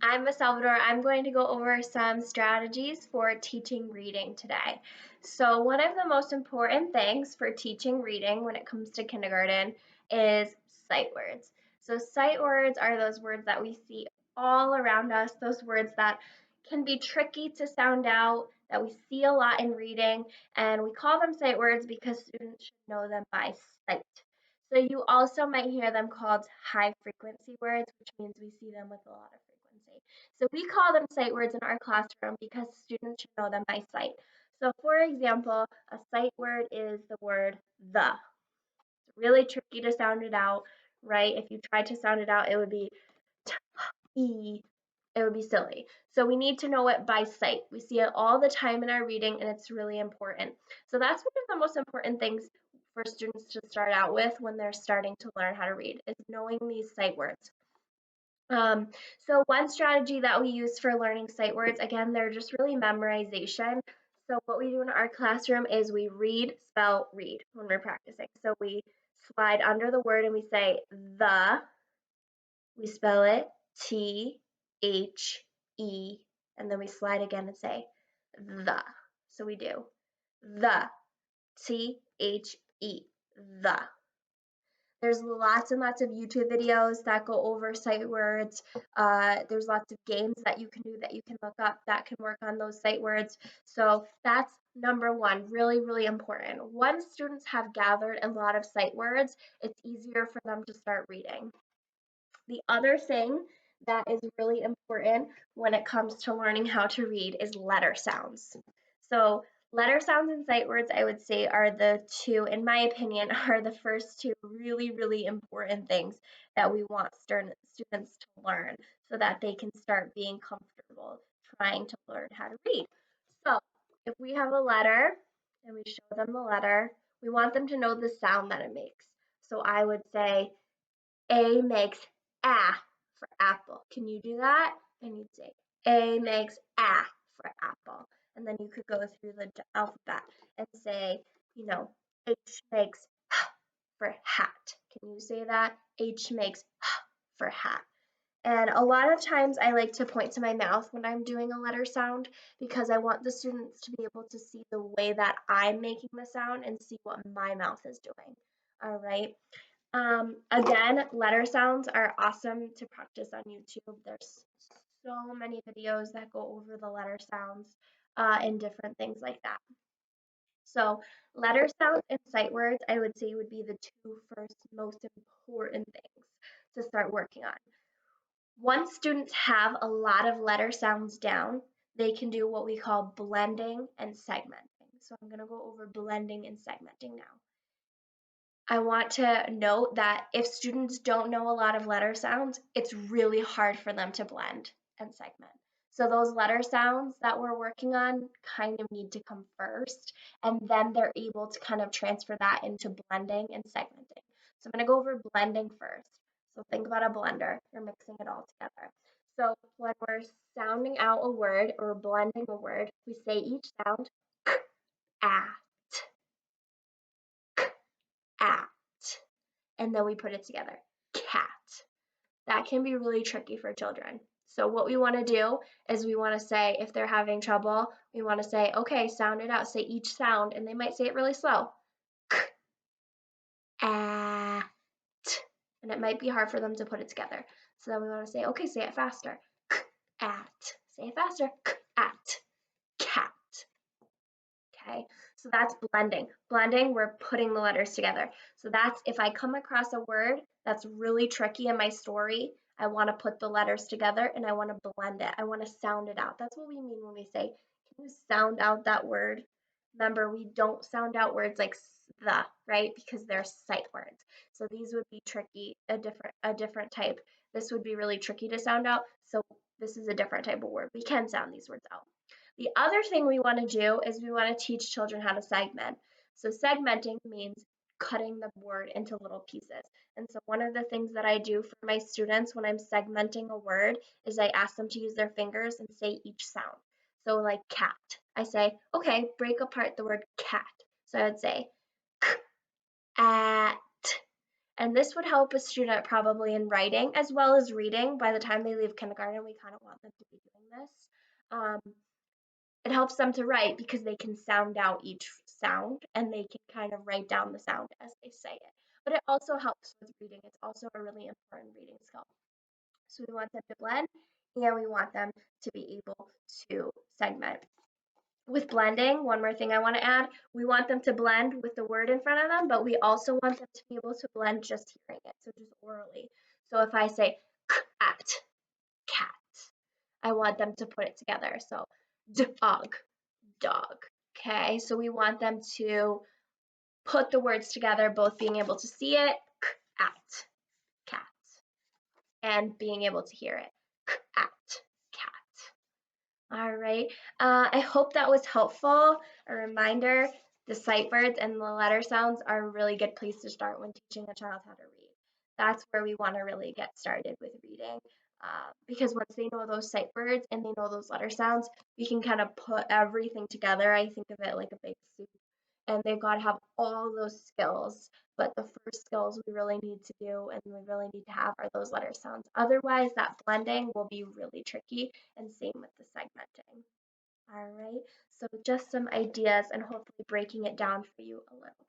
I'm Miss Salvador. I'm going to go over some strategies for teaching reading today. So, one of the most important things for teaching reading when it comes to kindergarten is sight words. So, sight words are those words that we see all around us, those words that can be tricky to sound out, that we see a lot in reading, and we call them sight words because students should know them by sight. So, you also might hear them called high frequency words, which means we see them with a lot of frequency. So we call them sight words in our classroom because students should know them by sight. So for example, a sight word is the word the. It's really tricky to sound it out, right? If you tried to sound it out, it would be e. It would be silly. So we need to know it by sight. We see it all the time in our reading and it's really important. So that's one of the most important things for students to start out with when they're starting to learn how to read is knowing these sight words. Um, so one strategy that we use for learning sight words, again, they're just really memorization. So what we do in our classroom is we read, spell, read when we're practicing. So we slide under the word and we say the, we spell it T-H-E, and then we slide again and say the. So we do the, T-H-E, the. There's lots and lots of YouTube videos that go over sight words. There's lots of games that you can do that you can look up that can work on those sight words. So that's number one, really, really important. Once students have gathered a lot of sight words, it's easier for them to start reading. The other thing that is really important when it comes to learning how to read is letter sounds. So letter sounds and sight words, I would say, are the two, in my opinion, are the first two really, really important things that we want students to learn so that they can start being comfortable trying to learn how to read. So if we have a letter and we show them the letter, we want them to know the sound that it makes. So I would say A makes A for apple. Can you do that? And you'd say A makes A for apple. And then you could go through the alphabet and say, H makes H for hat. Can you say that? H makes H for hat. And a lot of times I like to point to my mouth when I'm doing a letter sound because I want the students to be able to see the way that I'm making the sound and see what my mouth is doing. All right. Again, letter sounds are awesome to practice on YouTube. There's so many videos that go over the letter sounds and different things like that. So letter sounds and sight words, I would say would be the two first most important things to start working on. Once students have a lot of letter sounds down, they can do what we call blending and segmenting. So I'm going to go over blending and segmenting now. I want to note that if students don't know a lot of letter sounds, it's really hard for them to blend and segment. So those letter sounds that we're working on kind of need to come first, and then they're able to kind of transfer that into blending and segmenting. So I'm going to go over blending first. So think about a blender. You're mixing it all together. So when we're sounding out a word or blending a word, we say each sound at, at, and then we put it together. Cat. That can be really tricky for children. So what we want to do is we want to say, if they're having trouble, we want to say, okay, sound it out. Say each sound, and they might say it really slow. At. And it might be hard for them to put it together. So then we want to say, okay, say it faster. At. Say it faster. At. Cat. Okay, so that's blending. Blending, we're putting the letters together. So that's if I come across a word that's really tricky in my story, I want to put the letters together and I want to blend it. I want to sound it out. That's what we mean when we say, can you sound out that word? Remember, we don't sound out words like the, right? Because they're sight words. So these would be tricky, a different type. This would be really tricky to sound out. So this is a different type of word. We can sound these words out. The other thing we want to do is we want to teach children how to segment. So segmenting means cutting the word into little pieces. And so one of the things that I do for my students when I'm segmenting a word is I ask them to use their fingers and say each sound. So like cat, I say, okay, break apart the word cat. So I would say at, And this would help a student probably in writing as well as reading. By the time they leave kindergarten, we kind of want them to be doing this. Um, it helps them to write because they can sound out each sound and they can kind of write down the sound as they say it. But it also helps with reading. It's also a really important reading skill. So we want them to blend and we want them to be able to segment. With blending, one more thing I want to add, we want them to blend with the word in front of them, but we also want them to be able to blend just hearing it, so just orally. So if I say cat, I want them to put it together. So dog, dog. Okay, so we want them to put the words together, both being able to see it, cat, and being able to hear it, cat. All right. I hope that was helpful. A reminder, the sight words and the letter sounds are a really good place to start when teaching a child how to read. That's where we want to really get started with reading. Because once they know those sight words and they know those letter sounds, we can kind of put everything together. I think of it like a big soup. And they've got to have all those skills. But the first skills we really need to do and we really need to have are those letter sounds. Otherwise, that blending will be really tricky, and same with the segmenting. All right, so just some ideas and hopefully breaking it down for you a little